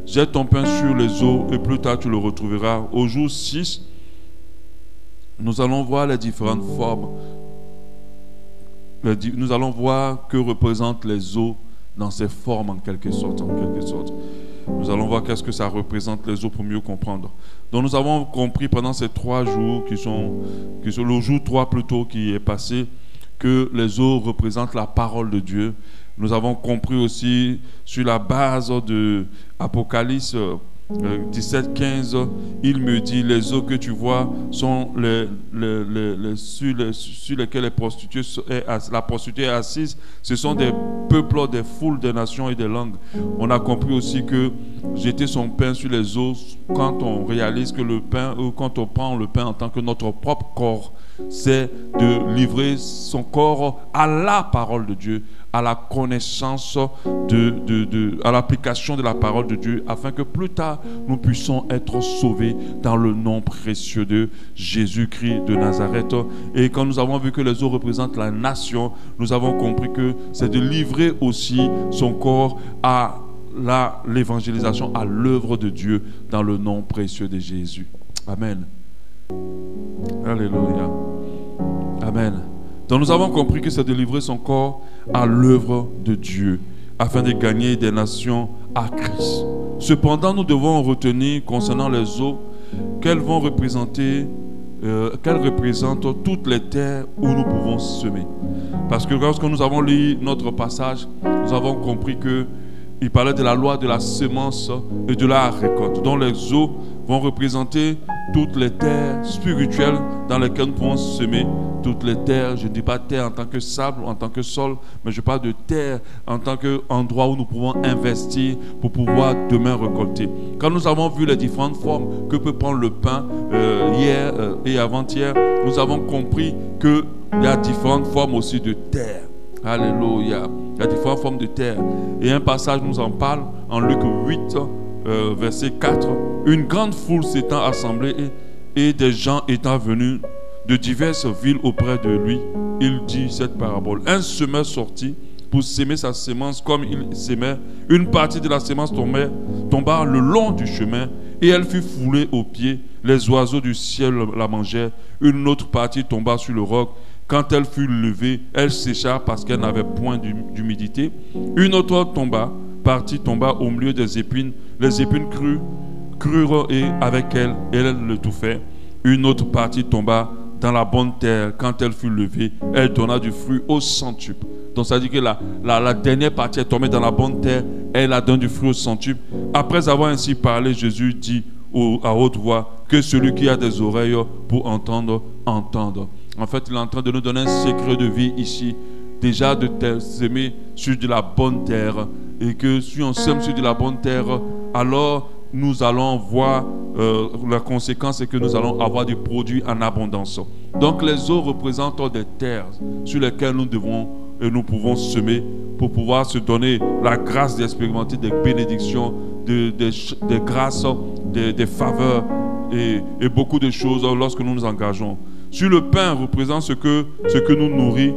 jette ton pain sur les eaux et plus tard tu le retrouveras. Au jour 6, nous allons voir les différentes formes. Nous allons voir que représentent les eaux dans ces formes en quelque sorte. Nous allons voir qu'est-ce que ça représente les eaux pour mieux comprendre. Donc nous avons compris pendant ces 3 jours qui sont le jour 3 plutôt qui est passé, que les eaux représentent la parole de Dieu. Nous avons compris aussi sur la base de Apocalypse 17-15, il me dit, les eaux que tu vois sont sur lesquelles la prostituée est assise. Ce sont des peuples, des foules, des nations et des langues. On a compris aussi que jeter son pain sur les eaux, quand on réalise que le pain, ou quand on prend le pain en tant que notre propre corps, c'est de livrer son corps à la parole de Dieu, à la connaissance, à l'application de la parole de Dieu, afin que plus tard, nous puissions être sauvés dans le nom précieux de Jésus-Christ de Nazareth. Et quand nous avons vu que les eaux représentent la nation, nous avons compris que c'est de livrer aussi son corps à l'évangélisation, à l'œuvre de Dieu, dans le nom précieux de Jésus. Amen. Alléluia. Amen. Donc nous avons compris que c'est de livrer son corps à l'œuvre de Dieu, afin de gagner des nations à Christ. Cependant, nous devons retenir concernant les eaux qu'elles représentent toutes les terres où nous pouvons semer. Parce que lorsque nous avons lu notre passage, nous avons compris qu'il parlait de la loi de la semence et de la récolte. Donc les eaux vont représenter toutes les terres spirituelles dans lesquelles nous pouvons semer. Toutes les terres, je ne dis pas terre en tant que sable, en tant que sol, mais je parle de terre en tant qu'endroit où nous pouvons investir pour pouvoir demain récolter. Quand nous avons vu les différentes formes que peut prendre le pain hier et avant-hier, nous avons compris qu'il y a différentes formes aussi de terre. Alléluia. Il y a différentes formes de terre. Et un passage nous en parle en Luc 8, verset 4. Une grande foule s'étant assemblée et des gens étant venus de diverses villes auprès de lui, il dit cette parabole. Un semeur sortit pour s'aimer sa semence comme il s'aimait. Une partie de la semence tomba le long du chemin et elle fut foulée aux pieds. Les oiseaux du ciel la mangèrent. Une autre partie tomba sur le roc. Quand elle fut levée, elle sécha parce qu'elle n'avait point d'humidité. Une autre partie tomba au milieu des épines. Les épines crurent et avec elle, elle l'étouffait. Une autre partie tomba dans la bonne terre. Quand elle fut levée, elle donna du fruit au centuple. Donc ça dit que la dernière partie est tombée dans la bonne terre, elle a donné du fruit au centuple. Après avoir ainsi parlé, Jésus dit à haute voix que celui qui a des oreilles pour entendre, entende. En fait, il est en train de nous donner un secret de vie ici. Déjà de s'aimer sur de la bonne terre. Et que si on sème sur de la bonne terre, alors nous allons voir la conséquence, c'est que nous allons avoir des produits en abondance. Donc les eaux représentent des terres sur lesquelles nous pouvons semer pour pouvoir se donner la grâce d'expérimenter des bénédictions, des grâces, des faveurs et beaucoup de choses lorsque nous nous engageons. Sur le pain représente ce que nous nourrit,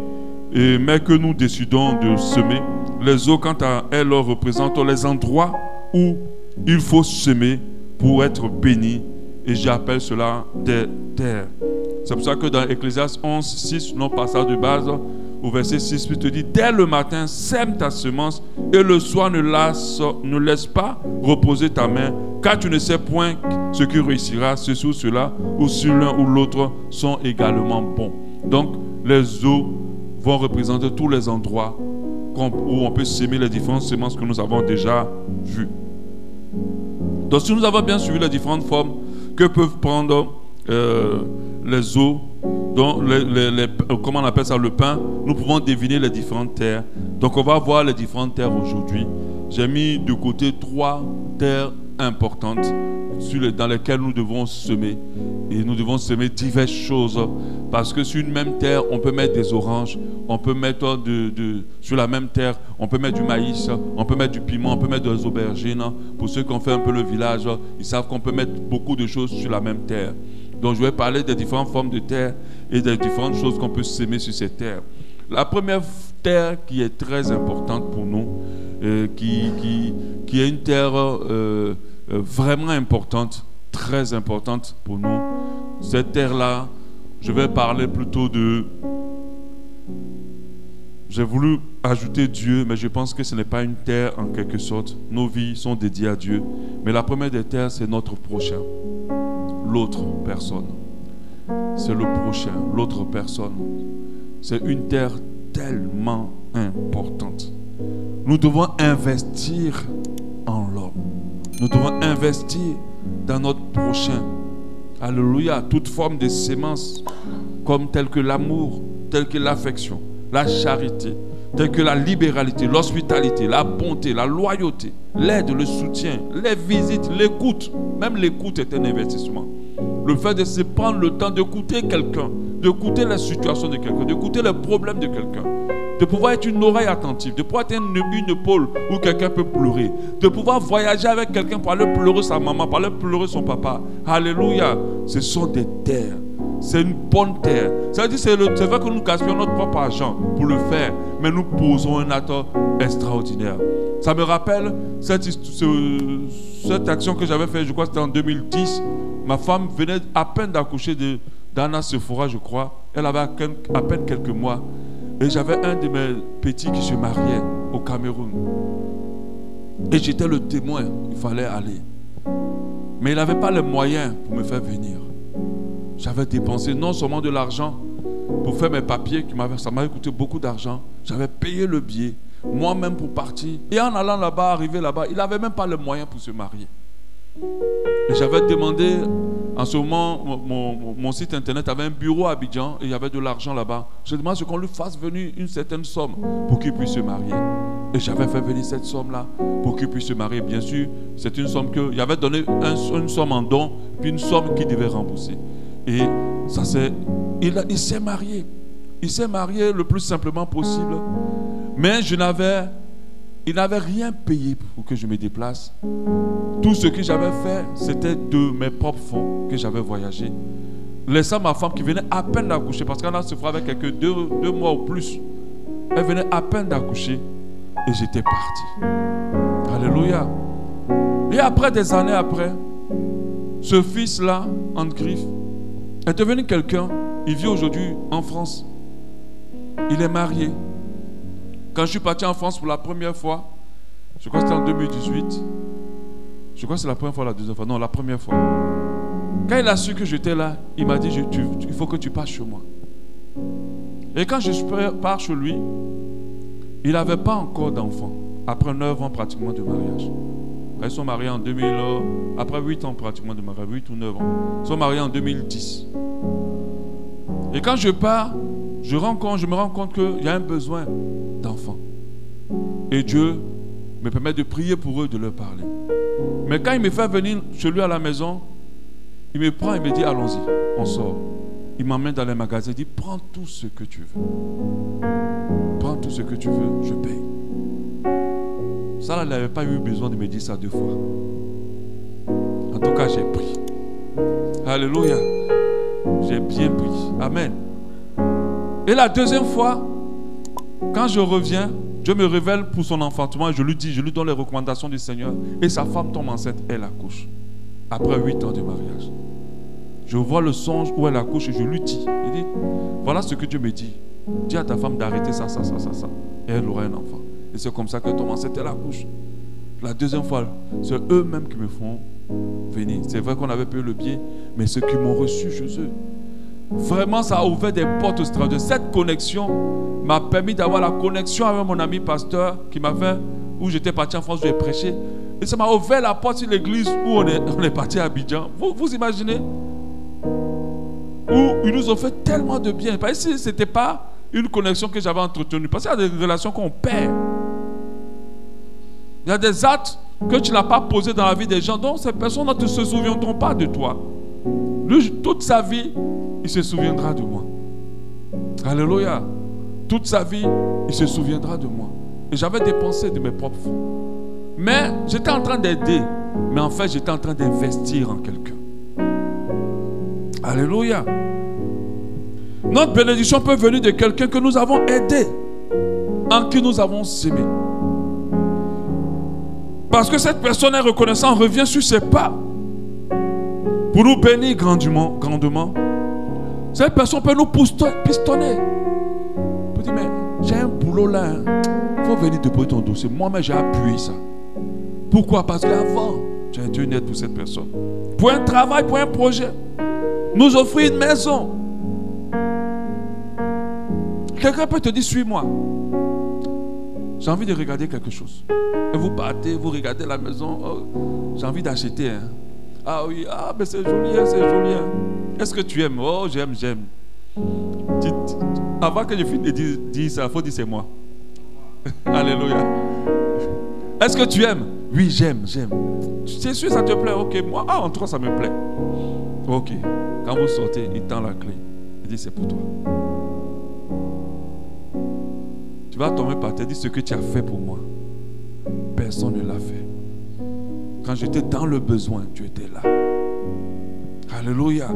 mais que nous décidons de semer. Les eaux, quant à elles, représentent les endroits où il faut semer pour être béni, et j'appelle cela des terres. C'est pour ça que dans Ecclésiaste 11, 6, notre passage de base, au verset 6, il te dit: dès le matin, sème ta semence, et le soir ne laisse pas reposer ta main, car tu ne sais point ce qui réussira, ceci ou cela, ou si l'un ou l'autre sont également bons. Donc, les eaux vont représenter tous les endroits où on peut s'aimer les différentes semences que nous avons déjà vues. Donc si nous avons bien suivi les différentes formes que peuvent prendre les eaux, donc comment on appelle ça, le pain, nous pouvons deviner les différentes terres. Donc on va voir les différentes terres aujourd'hui. J'ai mis de côté 3 terres importantes dans lesquelles nous devons semer. Et nous devons semer diverses choses. Parce que sur une même terre, on peut mettre des oranges, on peut mettre sur la même terre, on peut mettre du maïs, on peut mettre du piment, on peut mettre des aubergines. Pour ceux qui ont fait un peu le village, ils savent qu'on peut mettre beaucoup de choses sur la même terre. Donc je vais parler des différentes formes de terre et des différentes choses qu'on peut semer sur ces terres. La première terre qui est très importante pour nous, qui qui est une terre vraiment importante, très importante pour nous. Cette terre-là, je vais parler plutôt de... J'ai voulu ajouter Dieu, mais je pense que ce n'est pas une terre en quelque sorte. Nos vies sont dédiées à Dieu. Mais la première des terres, c'est notre prochain. L'autre personne. C'est le prochain, l'autre personne. C'est une terre tellement importante. Nous devons investir en l'homme. Nous devons investir dans notre prochain. Alléluia. Toute forme de sémence, comme telle que l'amour, telle que l'affection, la charité, telle que la libéralité, l'hospitalité, la bonté, la loyauté, l'aide, le soutien, les visites, l'écoute. Même l'écoute est un investissement. Le fait de se prendre le temps d'écouter quelqu'un, d'écouter la situation de quelqu'un, d'écouter les problèmes de quelqu'un, de pouvoir être une oreille attentive, de pouvoir être une épaule où quelqu'un peut pleurer, de pouvoir voyager avec quelqu'un pour aller pleurer sa maman, pour aller pleurer son papa. Alléluia. Ce sont des terres. C'est une bonne terre. Ça veut dire c'est vrai que nous gaspillons notre propre argent pour le faire, mais nous posons un acte extraordinaire. Ça me rappelle cette action que j'avais faite, je crois que c'était en 2010. Ma femme venait à peine d'accoucher d'Anna Sephora, je crois. Elle avait à peine quelques mois. Et j'avais un de mes petits qui se mariait au Cameroun. Et j'étais le témoin, il fallait aller. Mais il n'avait pas les moyens pour me faire venir. J'avais dépensé non seulement de l'argent pour faire mes papiers, ça m'avait coûté beaucoup d'argent. J'avais payé le billet, moi-même pour partir. Et en allant là-bas, arrivé là-bas, il n'avait même pas les moyens pour se marier. Et j'avais demandé, en ce moment, mon site internet avait un bureau à Abidjan et il y avait de l'argent là-bas. Je demandé qu'on lui fasse venir une certaine somme pour qu'il puisse se marier. Et j'avais fait venir cette somme-là pour qu'il puisse se marier. Bien sûr, c'est une somme qu'il avait donné une somme en don, puis une somme qu'il devait rembourser. Et ça il s'est marié. Il s'est marié le plus simplement possible. Mais il n'avait rien payé pour que je me déplace. Tout ce que j'avais fait, c'était de mes propres fonds que j'avais voyagé. Laissant ma femme qui venait à peine d'accoucher, parce qu'elle a souffert avec quelques deux mois ou plus. Elle venait à peine d'accoucher et j'étais parti. Alléluia. Et après, des années après, ce fils-là, en griffe, est devenu quelqu'un. Il vit aujourd'hui en France. Il est marié. Quand je suis parti en France pour la première fois, je crois que c'était en 2018. Je crois que c'est la première fois, la deuxième fois. Non, la première fois. Quand il a su que j'étais là, il m'a dit, il faut que tu passes chez moi. Et quand je pars chez lui, il n'avait pas encore d'enfant. Après 9 ans pratiquement de mariage. Ils sont mariés en 2000, après 8 ans pratiquement de mariage, 8 ou 9 ans. Ils sont mariés en 2010. Et quand je pars, je me rends compte qu'il y a un besoin d'enfants. Et Dieu me permet de prier pour eux, de leur parler. Mais quand il me fait venir chez lui à la maison, il me prend et me dit, allons-y, on sort. Il m'emmène dans les magasins, il dit, prends tout ce que tu veux. Prends tout ce que tu veux, je paye. Ça, là, il n'avait pas eu besoin de me dire ça 2 fois. En tout cas, j'ai pris. Alléluia. J'ai bien pris. Amen. Et la deuxième fois, quand je reviens, Dieu me révèle pour son enfantement et je lui donne les recommandations du Seigneur. Et sa femme tombe enceinte, elle accouche. Après 8 ans de mariage. Je vois le songe où elle accouche et je lui dis, il dit, voilà ce que Dieu me dit. Dis à ta femme d'arrêter ça. Et elle aura un enfant. Et c'est comme ça qu'elle tombe enceinte, elle accouche. La deuxième fois, c'est eux-mêmes qui me font venir. C'est vrai qu'on avait payé le billet, mais ceux qui m'ont reçu chez eux. Vraiment, ça a ouvert des portes extraordinaires. Cette connexion m'a permis d'avoir la connexion avec mon ami pasteur qui m'a fait, où j'étais parti en France, je lui ai prêché. Et ça m'a ouvert la porte sur l'église où on est parti à Abidjan. Vous imaginez? Où ils nous ont fait tellement de bien. Parce que ce n'était pas une connexion que j'avais entretenue. Parce qu'il y a des relations qu'on perd. Il y a des actes que tu n'as pas posés dans la vie des gens, dont ces personnes ne se souviendront pas de toi. Lui, toute sa vie, il se souviendra de moi. Alléluia. Toute sa vie, il se souviendra de moi. Et j'avais dépensé de mes propres fonds. Mais j'étais en train d'aider. Mais en fait, j'étais en train d'investir en quelqu'un. Alléluia. Notre bénédiction peut venir de quelqu'un que nous avons aidé, en qui nous avons sémé. Parce que cette personne est reconnaissante, revient sur ses pas pour nous bénir grandement. Cette personne peut nous pistonner. Pour dire, mais j'ai un boulot là. Il faut venir te poser ton dossier. Moi-même, j'ai appuyé ça. Pourquoi? Parce qu'avant, j'ai été une aide pour cette personne. Pour un travail, pour un projet. Nous offrir une maison. Quelqu'un peut te dire, suis-moi. J'ai envie de regarder quelque chose. Et vous partez, vous regardez la maison. Oh, j'ai envie d'acheter. Hein. Ah oui, ah, mais c'est joli, c'est joli. Hein. Est-ce que tu aimes? Oh, j'aime. Avant que je finisse de dire ça, il faut dire c'est moi. Alléluia. Est-ce que tu aimes? Oui, j'aime. C'est sûr, ça te plaît? Ok, moi, en tout cas, ça me plaît. Ok. Quand vous sortez, il tend la clé. Il dit, c'est pour toi. Tu vas tomber par terre, dis ce que tu as fait pour moi. Personne ne l'a fait. Quand j'étais dans le besoin, tu étais là. Alléluia.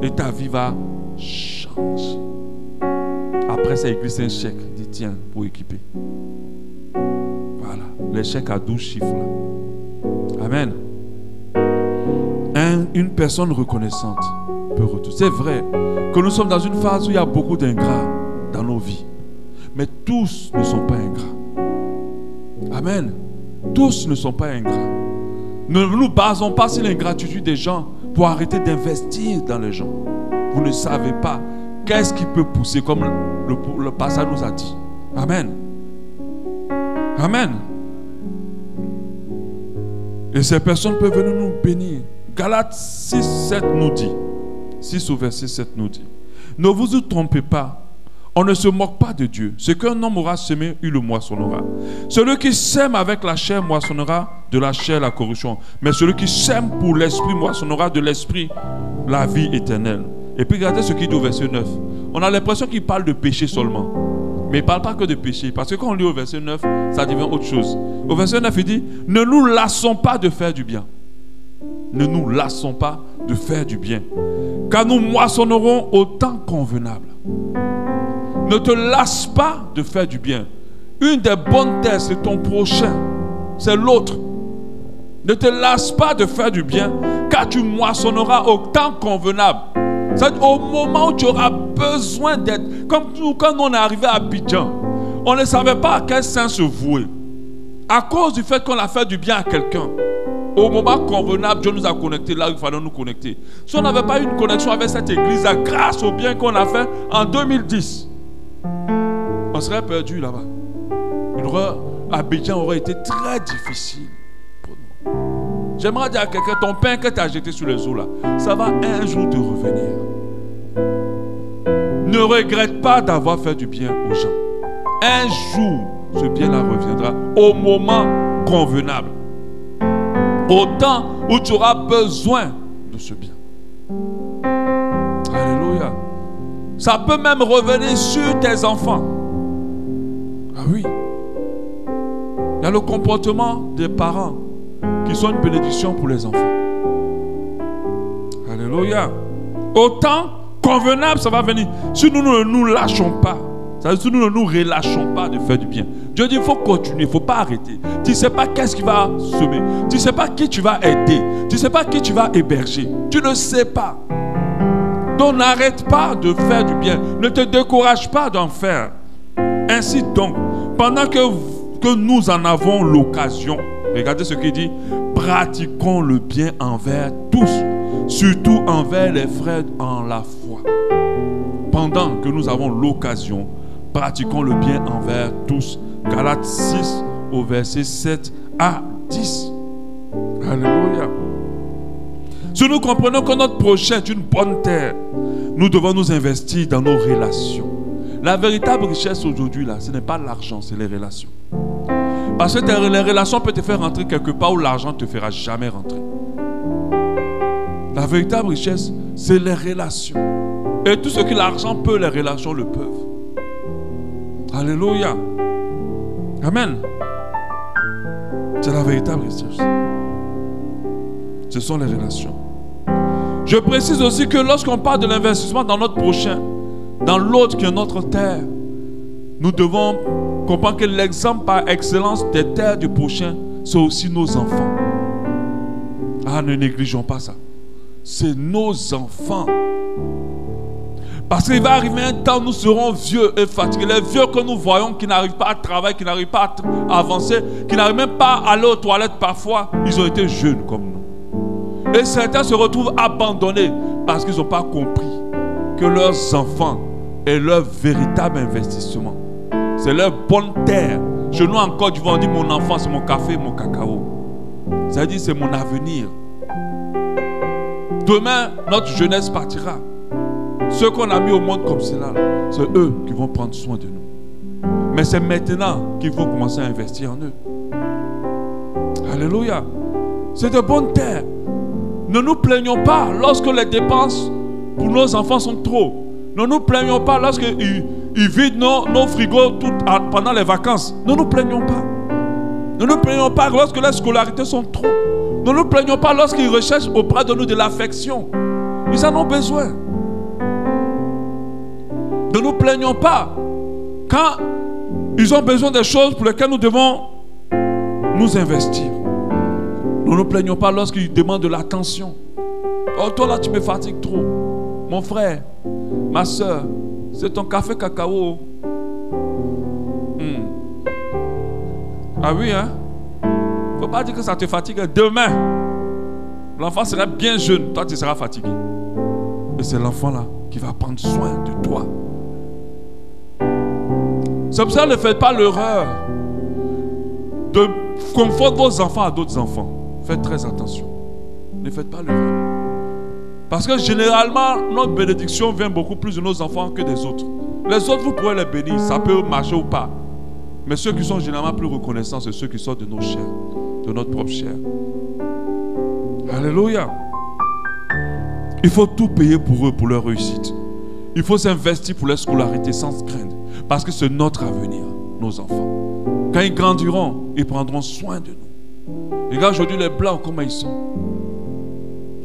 Et ta vie va changer. Après ça, il glisse un chèque. Il dit, tiens, pour équiper. Voilà. Les chèques à 12 chiffres. Là. Amen. Une personne reconnaissante peut retourner. C'est vrai que nous sommes dans une phase où il y a beaucoup d'ingrats dans nos vies. Mais tous ne sont pas ingrats. Amen. Tous ne sont pas ingrats. Ne nous basons pas sur l'ingratitude des gens pour arrêter d'investir dans les gens. Vous ne savez pas qu'est-ce qui peut pousser, comme le passage nous a dit. Amen. Amen. Et ces personnes peuvent venir nous bénir. Galates 6, 7 nous dit. 6 au verset 7 nous dit. Ne vous trompez pas. On ne se moque pas de Dieu. Ce qu'un homme aura semé, il le moissonnera. Celui qui sème avec la chair moissonnera de la chair la corruption. Mais celui qui sème pour l'esprit moissonnera de l'esprit la vie éternelle. Et puis regardez ce qu'il dit au verset 9. On a l'impression qu'il parle de péché seulement. Mais il ne parle pas que de péché. Parce que quand on lit au verset 9, ça devient autre chose. Au verset 9, il dit, ne nous lassons pas de faire du bien. Ne nous lassons pas de faire du bien. Car nous moissonnerons au temps convenable. Ne te lasse pas de faire du bien. Une des bonnes terres, c'est ton prochain. C'est l'autre. Ne te lasse pas de faire du bien, car tu moissonneras au temps convenable. C'est au moment où tu auras besoin d'être. Comme nous, quand on est arrivé à Abidjan, on ne savait pas à quel sens se vouer. À cause du fait qu'on a fait du bien à quelqu'un. Au moment convenable, Dieu nous a connectés là où il fallait nous connecter. Si on n'avait pas eu une connexion avec cette église, grâce au bien qu'on a fait en 2010, on serait perdu là-bas. Abidjan aurait été très difficile pour nous. J'aimerais dire à quelqu'un, ton pain que tu as jeté sur les eaux là, ça va un jour te revenir. Ne regrette pas d'avoir fait du bien aux gens. Un jour, ce bien-là reviendra au moment convenable. Au temps où tu auras besoin de ce bien. Alléluia. Ça peut même revenir sur tes enfants. Ah oui. Il y a le comportement des parents qui sont une bénédiction pour les enfants. Alléluia. Au temps convenable, ça va venir. Si nous ne nous lâchons pas, si nous ne nous relâchons pas de faire du bien, Dieu dit il faut continuer, il ne faut pas arrêter. Tu ne sais pas qu'est-ce qui va semer. Tu ne sais pas qui tu vas aider. Tu ne sais pas qui tu vas héberger. Tu ne sais pas. Donc n'arrête pas de faire du bien. Ne te décourage pas d'en faire. Ainsi donc, pendant que nous en avons l'occasion, regardez ce qu'il dit, pratiquons le bien envers tous, surtout envers les frères en la foi. Pendant que nous avons l'occasion, pratiquons le bien envers tous. Galates 6 au verset 7 à 10. Alléluia. Si nous comprenons que notre prochain est une bonne terre, nous devons nous investir dans nos relations. La véritable richesse aujourd'hui, là, ce n'est pas l'argent, c'est les relations. Parce que les relations peuvent te faire rentrer quelque part où l'argent ne te fera jamais rentrer. La véritable richesse, c'est les relations. Et tout ce que l'argent peut, les relations le peuvent. Alléluia. Amen. C'est la véritable richesse. Ce sont les relations. Je précise aussi que lorsqu'on parle de l'investissement dans notre prochain, dans l'autre qui est notre terre, nous devons comprendre que l'exemple par excellence des terres du prochain, c'est aussi nos enfants. Ah, ne négligeons pas ça. C'est nos enfants. Parce qu'il va arriver un temps où nous serons vieux et fatigués. Les vieux que nous voyons qui n'arrivent pas à travailler, qui n'arrivent pas à avancer, qui n'arrivent même pas à aller aux toilettes parfois, ils ont été jeunes comme nous. Et certains se retrouvent abandonnés parce qu'ils n'ont pas compris que leurs enfants est leur véritable investissement. C'est leur bonne terre. Chez nous en Côte d'Ivoire, on dit mon enfant, c'est mon café, mon cacao. Ça veut dire c'est mon avenir. Demain, notre jeunesse partira. Ceux qu'on a mis au monde comme cela, c'est eux qui vont prendre soin de nous. Mais c'est maintenant qu'il faut commencer à investir en eux. Alléluia. C'est de bonnes terres. Ne nous plaignons pas lorsque les dépenses pour nos enfants sont trop. Ne nous plaignons pas lorsqu'ils vident nos frigos pendant les vacances. Ne nous plaignons pas. Ne nous plaignons pas lorsque les scolarités sont trop. Ne nous plaignons pas lorsqu'ils recherchent auprès de nous de l'affection. Ils en ont besoin. Ne nous plaignons pas quand ils ont besoin des choses pour lesquelles nous devons nous investir. Ne nous plaignons pas lorsqu'ils demandent de l'attention. Oh, toi là, tu me fatigues trop. Mon frère, ma soeur, c'est ton café cacao. Ah oui, hein? Faut pas dire que ça te fatigue. Demain, l'enfant sera bien jeune. Toi, tu seras fatigué. Et c'est l'enfant là qui va prendre soin de toi. C'est pour ça, ne faites pas l'erreur de confondre vos enfants à d'autres enfants. Faites très attention. Ne faites pas l'erreur. Parce que généralement, notre bénédiction vient beaucoup plus de nos enfants que des autres. Les autres, vous pourrez les bénir, ça peut marcher ou pas. Mais ceux qui sont généralement plus reconnaissants, c'est ceux qui sortent de nos chairs, de notre propre chair. Alléluia. Il faut tout payer pour eux, pour leur réussite. Il faut s'investir pour leur scolarité sans crainte. Parce que c'est notre avenir, nos enfants. Quand ils grandiront, ils prendront soin de nous. Regarde aujourd'hui les Blancs, comment ils sont.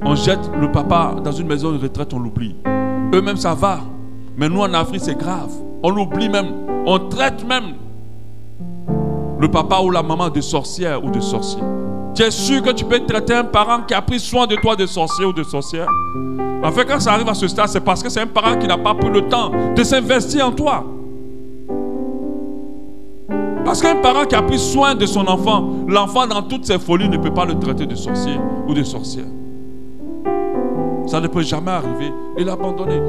On jette le papa dans une maison de retraite, on l'oublie. Eux-mêmes, ça va. Mais nous, en Afrique, c'est grave. On l'oublie même. On traite même le papa ou la maman de sorcière ou de sorcier. Tu es sûr que tu peux traiter un parent qui a pris soin de toi de sorcier ou de sorcière? En fait, quand ça arrive à ce stade, c'est parce que c'est un parent qui n'a pas pris le temps de s'investir en toi. Parce qu'un parent qui a pris soin de son enfant, l'enfant dans toutes ses folies ne peut pas le traiter de sorcier ou de sorcière. Ça ne peut jamais arriver et l'abandonner.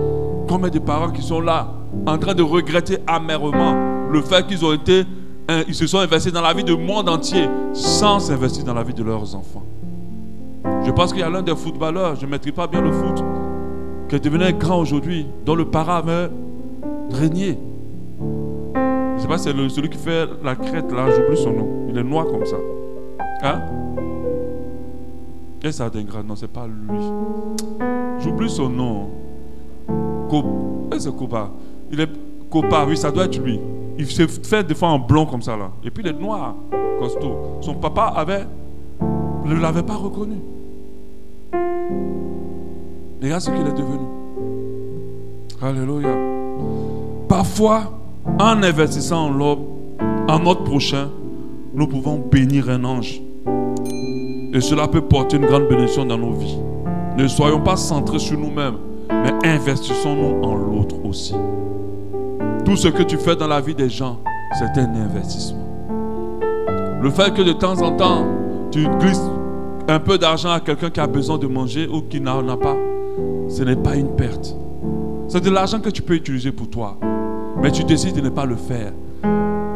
Combien de parents qui sont là en train de regretter amèrement le fait qu'ils ont été, ils se sont investis dans la vie du monde entier sans s'investir dans la vie de leurs enfants. Je pense qu'il y a l'un des footballeurs, je ne maîtrise pas bien le foot, qui est devenu un grand aujourd'hui, dont le parent avait régné. Je ne sais pas, c'est celui qui fait la crête là, j'oublie son nom. Il est noir comme ça. Hein? Et ça dégrade, non, c'est pas lui. J'oublie son nom. C'est Copa. Il est Copa, oui, ça doit être lui. Il se fait des fois en blond comme ça là. Et puis il est noir, costaud. Son papa ne l'avait pas reconnu. Regarde ce qu'il est devenu. Alléluia. Parfois, en investissant en l'homme, en notre prochain, nous pouvons bénir un ange. Et cela peut porter une grande bénédiction dans nos vies. Ne soyons pas centrés sur nous-mêmes, mais investissons-nous en l'autre aussi. Tout ce que tu fais dans la vie des gens, c'est un investissement. Le fait que de temps en temps, tu glisses un peu d'argent à quelqu'un qui a besoin de manger ou qui n'en a pas, ce n'est pas une perte. C'est de l'argent que tu peux utiliser pour toi. Mais tu décides de ne pas le faire.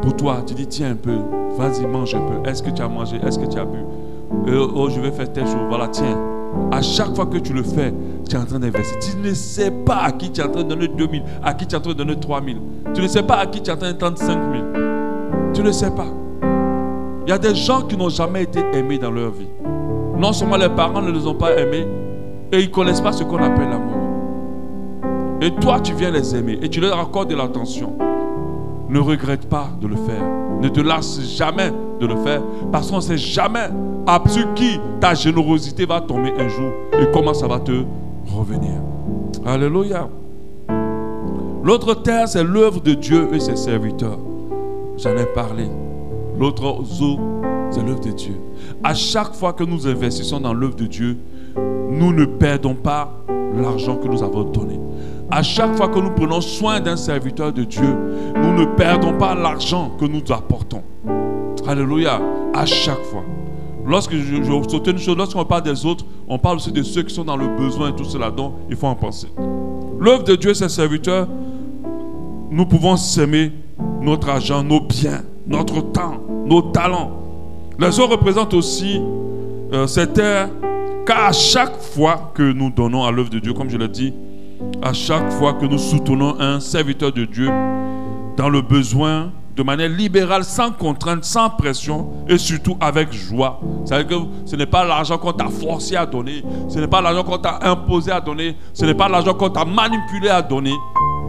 Pour toi, tu dis tiens un peu, vas-y mange un peu. Est-ce que tu as mangé? Est-ce que tu as bu? Oh, je vais faire telle chose. Voilà, tiens. À chaque fois que tu le fais, tu es en train d'investir. Tu ne sais pas à qui tu es en train de donner 2000, à qui tu es en train de donner 3000. Tu ne sais pas à qui tu es en train de donner 5000. Tu ne sais pas. Il y a des gens qui n'ont jamais été aimés dans leur vie. Non seulement les parents ne les ont pas aimés, et ils ne connaissent pas ce qu'on appelle l'amour. Et toi, tu viens les aimer et tu leur accordes de l'attention. Ne regrette pas de le faire. Ne te lasse jamais de le faire parce qu'on ne sait jamais sur qui ta générosité va tomber un jour et comment ça va te revenir. Alléluia. L'autre terre, c'est l'œuvre de Dieu et ses serviteurs. J'en ai parlé. L'autre zoo, c'est C'est l'œuvre de Dieu. À chaque fois que nous investissons dans l'œuvre de Dieu, nous ne perdons pas l'argent que nous avons donné. À chaque fois que nous prenons soin d'un serviteur de Dieu, nous ne perdons pas l'argent que nous apportons. Alléluia. À chaque fois. Lorsque je saute une chose, lorsqu'on parle des autres, on parle aussi de ceux qui sont dans le besoin et tout cela, donc il faut en penser. L'œuvre de Dieu, ses serviteurs, nous pouvons s'aimer notre argent, nos biens, notre temps, nos talents. Les autres représentent aussi cette terre, car à chaque fois que nous donnons à l'œuvre de Dieu, comme je l'ai dit, à chaque fois que nous soutenons un serviteur de Dieu dans le besoin, de manière libérale, sans contrainte, sans pression et surtout avec joie. C'est-à-dire que ce n'est pas l'argent qu'on t'a forcé à donner, ce n'est pas l'argent qu'on t'a imposé à donner, ce n'est pas l'argent qu'on t'a manipulé à donner.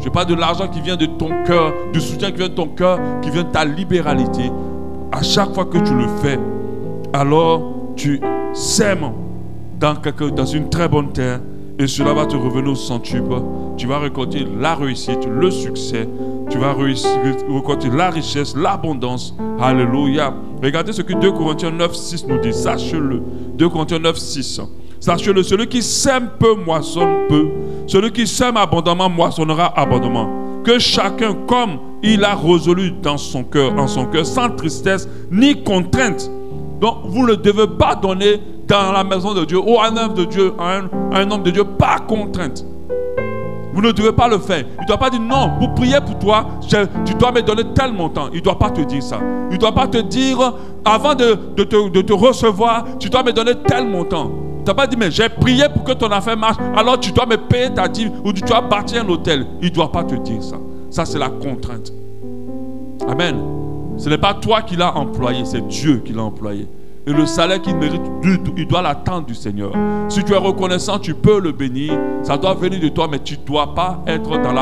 Je parle de l'argent qui vient de ton cœur, du soutien qui vient de ton cœur, qui vient de ta libéralité. À chaque fois que tu le fais, alors tu sèmes dans une très bonne terre et cela va te revenir au centuple. Tu vas récolter la réussite, le succès. Tu vas récolter la richesse, l'abondance. Alléluia. Regardez ce que 2 Corinthiens 9, 6 nous dit. Sachez-le. 2 Corinthiens 9, 6. Sachez-le, celui qui sème peu moissonne peu. Celui qui sème abondamment moissonnera abondamment. Que chacun, comme il a résolu dans son cœur, en son cœur, sans tristesse ni contrainte. Donc, vous ne devez pas donner dans la maison de Dieu ou à un homme de Dieu, à un homme de Dieu, par contrainte. Vous ne devez pas le faire. Il ne doit pas dire non, pour prier pour toi, tu dois me donner tel montant. Il ne doit pas te dire ça. Il ne doit pas te dire, avant de te recevoir, tu dois me donner tel montant. Il ne doit pas dire, mais j'ai prié pour que ton affaire marche, alors tu dois me payer ta dîme ou tu dois bâtir un hôtel. Il ne doit pas te dire ça. Ça, c'est la contrainte. Amen. Ce n'est pas toi qui l'as employé, c'est Dieu qui l'a employé. Et le salaire qu'il mérite, il doit l'attendre du Seigneur. Si tu es reconnaissant, tu peux le bénir. Ça doit venir de toi, mais tu ne dois pas être dans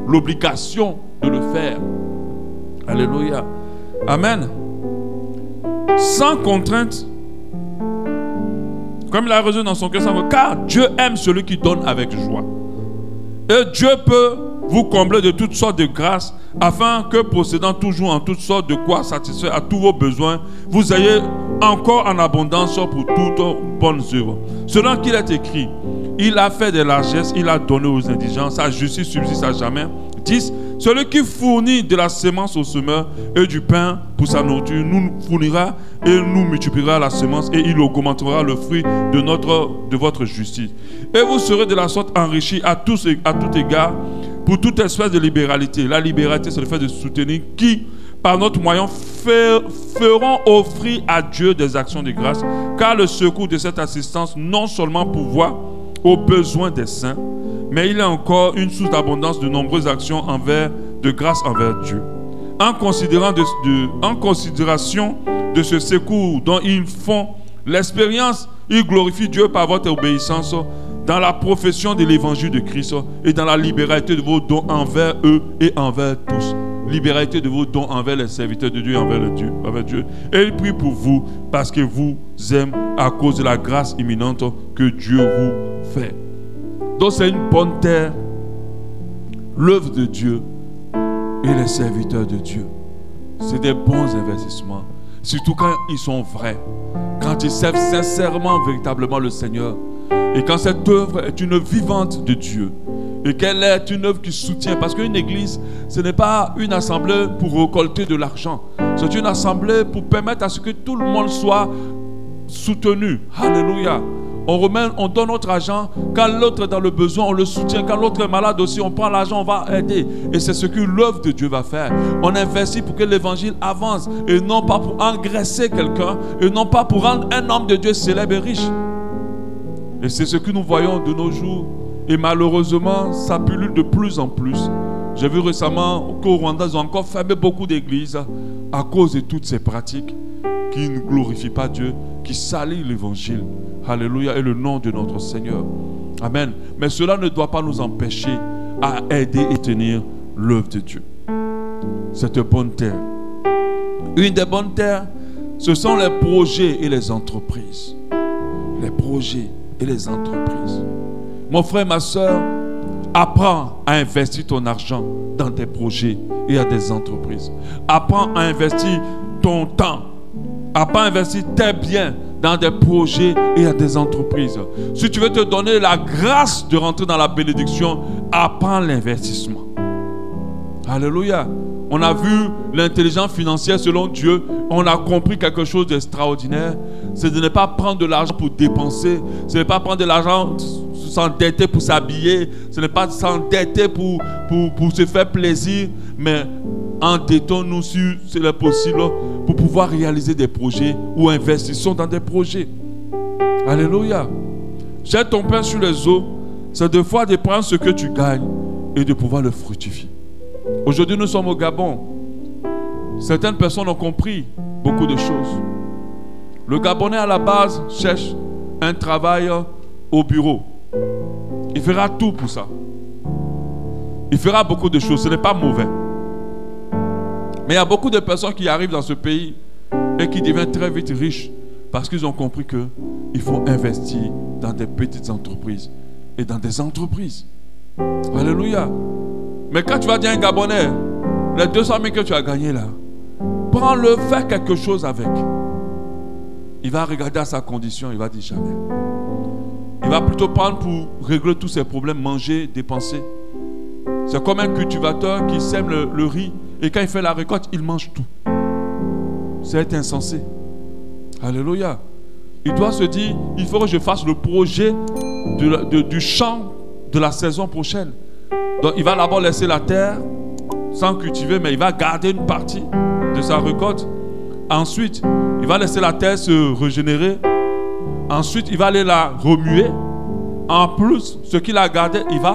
l'obligation de le faire. Alléluia. Amen. Sans contrainte, comme il a résolu dans son cœur, car Dieu aime celui qui donne avec joie. Et Dieu peut vous combler de toutes sortes de grâces, afin que, possédant toujours en toutes sortes de quoi satisfaire à tous vos besoins, vous ayez encore en abondance pour toutes bonnes œuvres. Selon qu'il est écrit, il a fait des largesses, il a donné aux indigents, sa justice subsiste à jamais. 10. Celui qui fournit de la semence au semeur et du pain pour sa nourriture, nous fournira et nous multipliera la semence et il augmentera le fruit de votre justice. Et vous serez de la sorte enrichis à tout égard pour toute espèce de libéralité. La libéralité, c'est le fait de soutenir qui, par notre moyen, feront offrir à Dieu des actions de grâce, car le secours de cette assistance non seulement pourvoit aux besoins des saints, mais il est encore une source d'abondance de nombreuses actions de grâce envers Dieu. En considération de ce secours dont ils font l'expérience, ils glorifient Dieu par votre obéissance dans la profession de l'évangile de Christ et dans la libéralité de vos dons envers eux et envers tous. Libéralité de vos dons envers les serviteurs de Dieu et envers Dieu. Et il prie pour vous parce que vous aime à cause de la grâce imminente que Dieu vous fait. Donc c'est une bonne terre, l'œuvre de Dieu et les serviteurs de Dieu. C'est des bons investissements, surtout quand ils sont vrais, quand ils servent sincèrement, véritablement le Seigneur. Et quand cette œuvre est une vivante de Dieu et qu'elle est une œuvre qui soutient, parce qu'une église, ce n'est pas une assemblée pour récolter de l'argent, c'est une assemblée pour permettre à ce que tout le monde soit soutenu. Alléluia. On donne notre argent, quand l'autre est dans le besoin, on le soutient, quand l'autre est malade aussi, on prend l'argent, on va aider. Et c'est ce que l'œuvre de Dieu va faire. On investit pour que l'évangile avance et non pas pour engraisser quelqu'un et non pas pour rendre un homme de Dieu célèbre et riche. Et c'est ce que nous voyons de nos jours. Et malheureusement, ça pullule de plus en plus. J'ai vu récemment qu'au Rwanda, ils ont encore fermé beaucoup d'églises à cause de toutes ces pratiques qui ne glorifient pas Dieu, qui salissent l'évangile. Alléluia, et le nom de notre Seigneur. Amen. Mais cela ne doit pas nous empêcher à aider et tenir l'œuvre de Dieu. Cette bonne terre. Une des bonnes terres, ce sont les projets et les entreprises. Les projets et les entreprises. Mon frère, ma soeur, apprends à investir ton argent dans des projets et à des entreprises. Apprends à investir ton temps Apprends à investir tes biens dans des projets et à des entreprises. Si tu veux te donner la grâce de rentrer dans la bénédiction, apprends l'investissement. Alléluia. On a vu l'intelligence financière selon Dieu. On a compris quelque chose d'extraordinaire. C'est de ne pas prendre de l'argent pour dépenser. Ce n'est pas prendre de l'argent, s'endetter pour s'habiller. Ce n'est pas s'endetter pour se faire plaisir. Mais endettons-nous si c'est possible pour pouvoir réaliser des projets ou investissons dans des projets. Alléluia. Jette ton pain sur les eaux. C'est de fois de prendre ce que tu gagnes et de pouvoir le fructifier. Aujourd'hui, nous sommes au Gabon. Certaines personnes ont compris beaucoup de choses. Le Gabonais, à la base, cherche un travail au bureau. Il fera tout pour ça. Il fera beaucoup de choses. Ce n'est pas mauvais. Mais il y a beaucoup de personnes qui arrivent dans ce pays et qui deviennent très vite riches parce qu'ils ont compris qu'il faut investir dans des petites entreprises et dans des entreprises. Alléluia. Mais quand tu vas dire à un Gabonais, les 200 000 que tu as gagnés là, prends-le, fais quelque chose avec. Il va regarder à sa condition, il va dire jamais. Il va plutôt prendre pour régler tous ses problèmes, manger, dépenser. C'est comme un cultivateur qui sème le riz et quand il fait la récolte, il mange tout. C'est insensé. Alléluia. Il doit se dire, il faut que je fasse le projet du champ de la saison prochaine. Donc il va d'abord laisser la terre sans cultiver, mais il va garder une partie de sa récolte. Ensuite, il va laisser la terre se régénérer. Ensuite, il va aller la remuer. En plus, ce qu'il a gardé, il va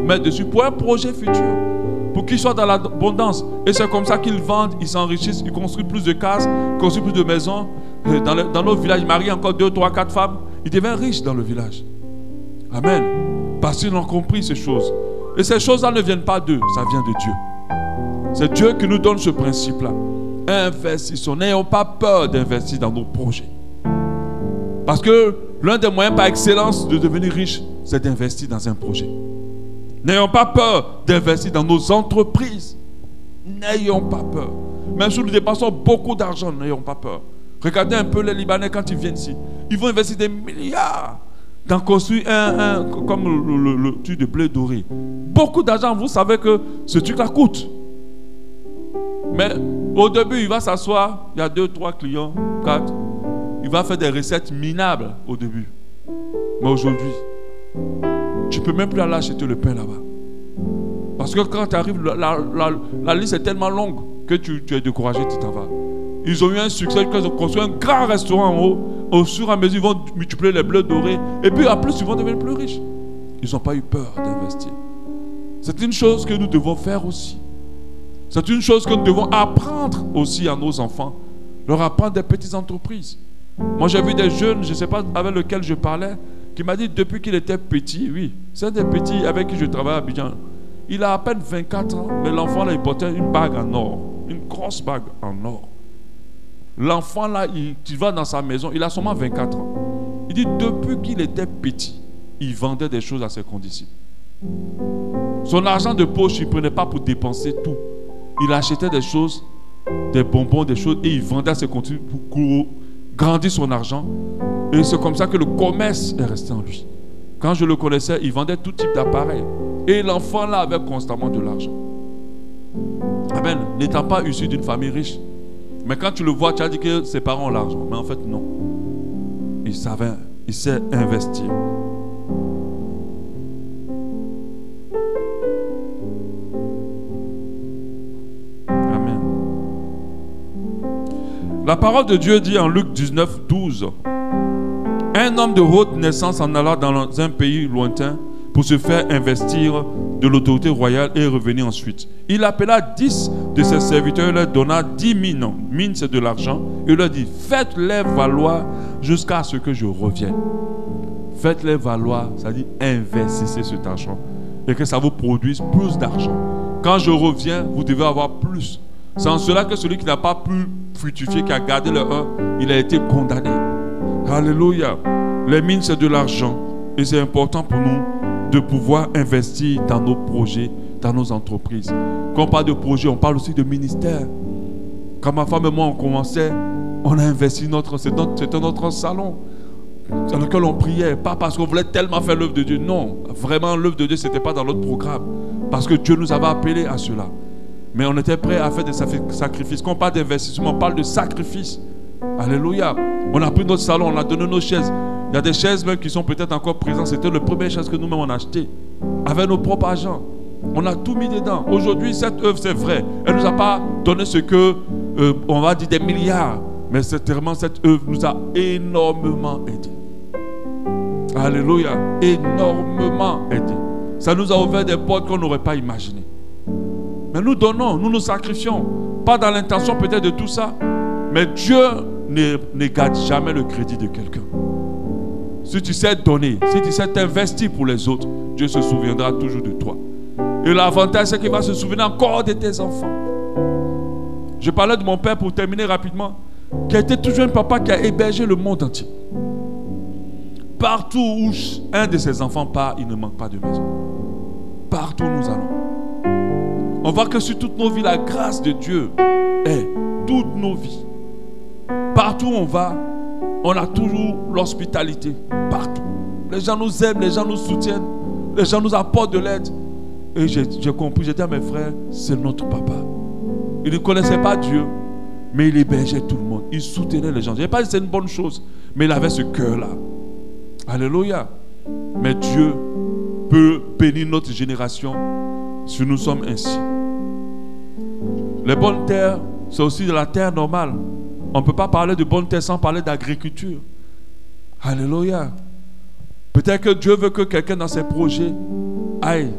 mettre dessus pour un projet futur, pour qu'il soit dans l'abondance. Et c'est comme ça qu'ils vendent, ils s'enrichissent, ils construisent plus de cases, construisent plus de maisons. Dans notre village, ils marient encore 2, 3, 4 femmes. Ils deviennent riches dans le village. Amen. Parce qu'ils ont compris ces choses. Et ces choses-là ne viennent pas d'eux, ça vient de Dieu. C'est Dieu qui nous donne ce principe-là. Investissons. N'ayons pas peur d'investir dans nos projets. Parce que l'un des moyens par excellence de devenir riche, c'est d'investir dans un projet. N'ayons pas peur d'investir dans nos entreprises. N'ayons pas peur. Même si nous dépensons beaucoup d'argent, n'ayons pas peur. Regardez un peu les Libanais quand ils viennent ici. Ils vont investir des milliards dans construire comme le truc de blé doré. Beaucoup d'argent, vous savez que ce truc-là coûte. Mais au début, il va s'asseoir, il y a 2, 3 clients, 4. Il va faire des recettes minables au début. Mais aujourd'hui, tu ne peux même plus aller acheter le pain là-bas. Parce que quand tu arrives, la liste est tellement longue que tu es découragé, tu t'en vas. Ils ont eu un succès, ils ont construit un grand restaurant en haut. Au fur et à mesure, ils vont multiplier les bleus dorés. Et puis, en plus, ils vont devenir plus riches. Ils n'ont pas eu peur d'investir. C'est une chose que nous devons faire aussi. C'est une chose que nous devons apprendre aussi à nos enfants. Leur apprendre des petites entreprises. Moi, j'ai vu des jeunes, je ne sais pas avec lesquels je parlais, qui m'a dit depuis qu'il était petit, oui, c'est des petits avec qui je travaille à Abidjan. Il a à peine 24 ans, mais l'enfant là, il portait une bague en or. Une grosse bague en or. L'enfant là, tu vas dans sa maison, il a seulement 24 ans. Il dit depuis qu'il était petit, il vendait des choses à ses condisciples. Son argent de poche, il ne prenait pas pour dépenser tout. Il achetait des choses, des bonbons, des choses, et il vendait à ses condisciples pour grandir son argent. Et c'est comme ça que le commerce est resté en lui. Quand je le connaissais, il vendait tout type d'appareils. Et l'enfant là avait constamment de l'argent. Amen. N'étant pas issu d'une famille riche. Mais quand tu le vois, tu as dit que ses parents ont l'argent. Mais en fait, non. Il sait investir. Amen. La parole de Dieu dit en Luc 19, 12. Un homme de haute naissance en alla dans un pays lointain pour se faire investir de l'autorité royale et revenir ensuite. Il appela 10 de ses serviteurs et leur donna 10 mines. Mines, c'est de l'argent. Et leur dit, faites-les valoir jusqu'à ce que je revienne. Faites-les valoir, ça dit investissez cet argent et que ça vous produise plus d'argent. Quand je reviens, vous devez avoir plus. C'est en cela que celui qui n'a pas pu fructifier, qui a gardé le 1, il a été condamné. Alléluia. Les mines, c'est de l'argent. Et c'est important pour nous de pouvoir investir dans nos projets, dans nos entreprises. Quand on parle de projet, on parle aussi de ministère. Quand ma femme et moi, on commençait, On a investi c'était notre salon dans lequel on priait, pas parce qu'on voulait tellement faire l'œuvre de Dieu. Non, vraiment l'œuvre de Dieu, ce n'était pas dans notre programme. Parce que Dieu nous avait appelés à cela. Mais on était prêts à faire des sacrifices. Quand on parle d'investissement, on parle de sacrifice. Alléluia. On a pris notre salon, on a donné nos chaises. Il y a des chaises même qui sont peut-être encore présentes. C'était le premier chaise que nous-mêmes on a acheté. Avec nos propres argent. On a tout mis dedans. Aujourd'hui, cette œuvre, c'est vrai. Elle ne nous a pas donné ce que, on va dire, des milliards. Mais c'est vraiment cette œuvre nous a énormément aidé. Alléluia. Énormément aidé. Ça nous a ouvert des portes qu'on n'aurait pas imaginées. Mais nous donnons, nous nous sacrifions. Pas dans l'intention peut-être de tout ça. Mais Dieu ne garde jamais le crédit de quelqu'un. Si tu sais donner, si tu sais t'investir pour les autres, Dieu se souviendra toujours de toi. Et l'avantage, c'est qu'il va se souvenir encore de tes enfants. Je parlais de mon père pour terminer rapidement, qui a été toujours un papa qui a hébergé le monde entier. Partout où un de ses enfants part, il ne manque pas de maison. Partout où nous allons. On voit que sur toutes nos vies, la grâce de Dieu est toutes nos vies. Partout où on va, on a toujours l'hospitalité. Partout. Les gens nous aiment, les gens nous soutiennent, les gens nous apportent de l'aide. Et j'ai compris, j'ai dit à mes frères, c'est notre papa. Il ne connaissait pas Dieu, mais il hébergeait tout le monde. Il soutenait les gens. Je n'ai pas dit que c'est une bonne chose, mais il avait ce cœur-là. Alléluia. Mais Dieu peut bénir notre génération si nous sommes ainsi. Les bonnes terres, c'est aussi de la terre normale. On ne peut pas parler de bonne terre sans parler d'agriculture. Alléluia. Peut-être que Dieu veut que quelqu'un dans ses projets aille,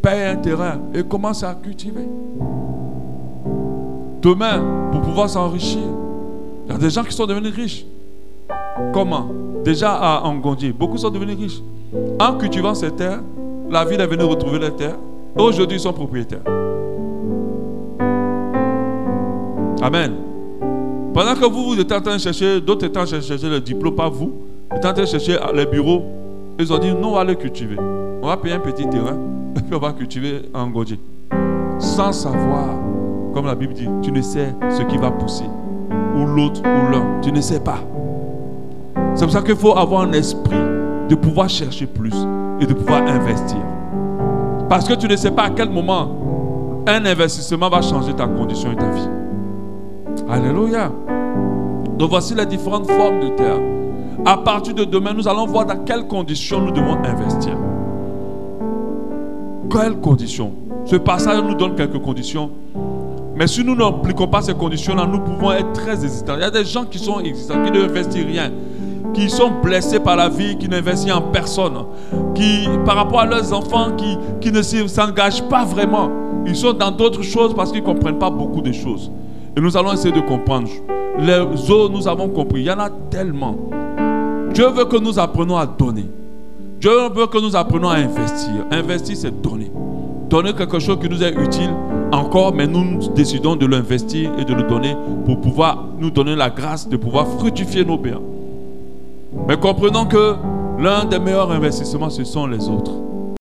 paye un terrain et commence à cultiver. Demain, pour pouvoir s'enrichir. Il y a des gens qui sont devenus riches. Comment? Déjà à Ngondi, beaucoup sont devenus riches. En cultivant ces terres, la ville est venue retrouver les terres. Et aujourd'hui, ils sont propriétaires. Amen. Pendant que vous êtes en train de chercher, d'autres étant en train de chercher le diplôme, pas vous, étant en train de chercher les bureaux, ils ont dit, nous, on va aller cultiver. On va payer un petit terrain, et puis on va cultiver en Ngondi. Sans savoir, comme la Bible dit, tu ne sais ce qui va pousser. Ou l'autre, ou l'un. Tu ne sais pas. C'est pour ça qu'il faut avoir un esprit de pouvoir chercher plus et de pouvoir investir. Parce que tu ne sais pas à quel moment un investissement va changer ta condition et ta vie. Alléluia. Donc voici les différentes formes de terre. À partir de demain, nous allons voir dans quelles conditions nous devons investir. Quelles conditions? Ce passage nous donne quelques conditions. Mais si nous n'appliquons pas ces conditions-là, nous pouvons être très hésitants. Il y a des gens qui sont hésitants, qui n'investissent rien, qui sont blessés par la vie, qui n'investissent en personne, qui, par rapport à leurs enfants, qui ne s'engagent pas vraiment. Ils sont dans d'autres choses parce qu'ils ne comprennent pas beaucoup de choses. Et nous allons essayer de comprendre. Les autres, nous avons compris. Il y en a tellement. Dieu veut que nous apprenions à donner. Dieu veut que nous apprenions à investir. Investir, c'est donner. Donner quelque chose qui nous est utile encore, mais nous décidons de l'investir et de le donner pour pouvoir nous donner la grâce de pouvoir fructifier nos biens. Mais comprenons que l'un des meilleurs investissements, ce sont les autres.